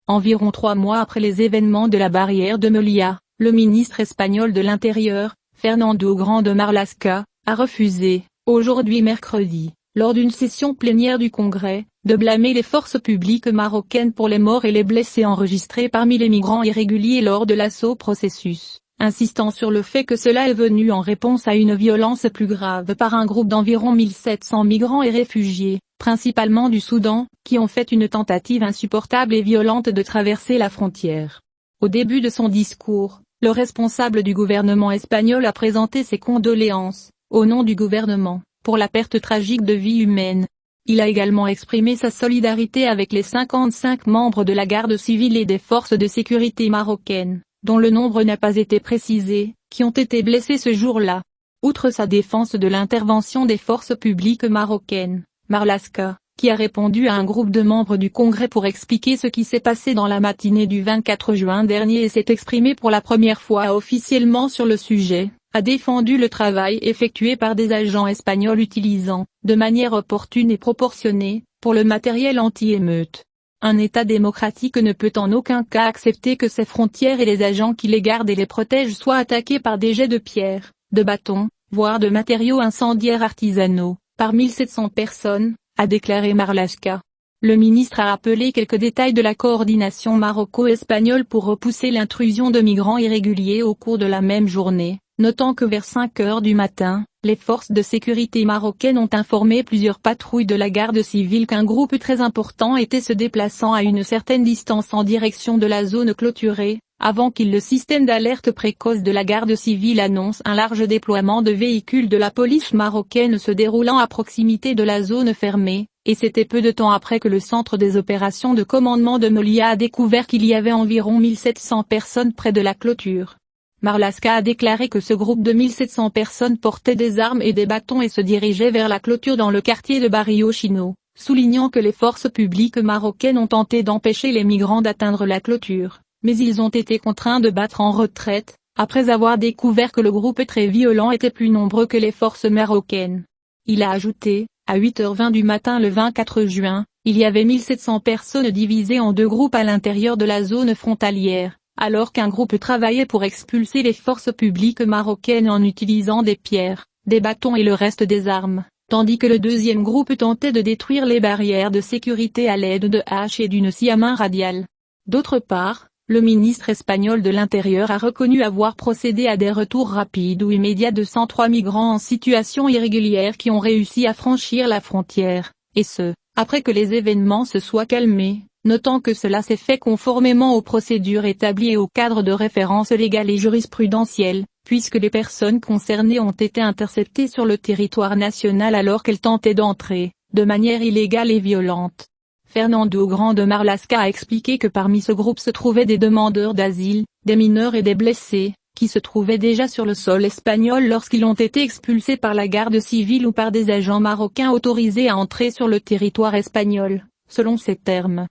Environ 3 mois après les événements de la barrière de Melilla, le ministre espagnol de l'Intérieur, Fernando Grande Marlaska, a refusé, aujourd'hui mercredi, lors d'une session plénière du Congrès, de blâmer les forces publiques marocaines pour les morts et les blessés enregistrés parmi les migrants irréguliers lors de l'assaut processus, insistant sur le fait que cela est venu en réponse à une violence plus grave par un groupe d'environ 1700 migrants et réfugiés, principalement du Soudan, qui ont fait une tentative insupportable et violente de traverser la frontière. Au début de son discours, le responsable du gouvernement espagnol a présenté ses condoléances, au nom du gouvernement, pour la perte tragique de vies humaines. Il a également exprimé sa solidarité avec les 55 membres de la garde civile et des forces de sécurité marocaines, dont le nombre n'a pas été précisé, qui ont été blessés ce jour-là. Outre sa défense de l'intervention des forces publiques marocaines, Marlaska, qui a répondu à un groupe de membres du Congrès pour expliquer ce qui s'est passé dans la matinée du 24 juin dernier et s'est exprimé pour la première fois officiellement sur le sujet, a défendu le travail effectué par des agents espagnols utilisant, de manière opportune et proportionnée, pour le matériel anti-émeute. Un État démocratique ne peut en aucun cas accepter que ses frontières et les agents qui les gardent et les protègent soient attaqués par des jets de pierre, de bâtons, voire de matériaux incendiaires artisanaux, par 1700 personnes, a déclaré Marlaska. Le ministre a rappelé quelques détails de la coordination maroco-espagnole pour repousser l'intrusion de migrants irréguliers au cours de la même journée, notant que vers 5 heures du matin, les forces de sécurité marocaines ont informé plusieurs patrouilles de la garde civile qu'un groupe très important était se déplaçant à une certaine distance en direction de la zone clôturée, avant qu'il le système d'alerte précoce de la garde civile annonce un large déploiement de véhicules de la police marocaine se déroulant à proximité de la zone fermée, et c'était peu de temps après que le centre des opérations de commandement de Melilla a découvert qu'il y avait environ 1700 personnes près de la clôture. Marlaska a déclaré que ce groupe de 1700 personnes portait des armes et des bâtons et se dirigeait vers la clôture dans le quartier de Barrio Chino, soulignant que les forces publiques marocaines ont tenté d'empêcher les migrants d'atteindre la clôture, mais ils ont été contraints de battre en retraite, après avoir découvert que le groupe très violent était plus nombreux que les forces marocaines. Il a ajouté, à 8h20 du matin le 24 juin, il y avait 1700 personnes divisées en 2 groupes à l'intérieur de la zone frontalière, alors qu'un groupe travaillait pour expulser les forces publiques marocaines en utilisant des pierres, des bâtons et le reste des armes, tandis que le deuxième groupe tentait de détruire les barrières de sécurité à l'aide de haches et d'une scie à main radiale. D'autre part, le ministre espagnol de l'Intérieur a reconnu avoir procédé à des retours rapides ou immédiats de 103 migrants en situation irrégulière qui ont réussi à franchir la frontière, et ce, après que les événements se soient calmés, notant que cela s'est fait conformément aux procédures établies et au cadre de référence légale et jurisprudentielle, puisque les personnes concernées ont été interceptées sur le territoire national alors qu'elles tentaient d'entrer, de manière illégale et violente. Fernando Grande Marlaska a expliqué que parmi ce groupe se trouvaient des demandeurs d'asile, des mineurs et des blessés, qui se trouvaient déjà sur le sol espagnol lorsqu'ils ont été expulsés par la garde civile ou par des agents marocains autorisés à entrer sur le territoire espagnol, selon ses termes.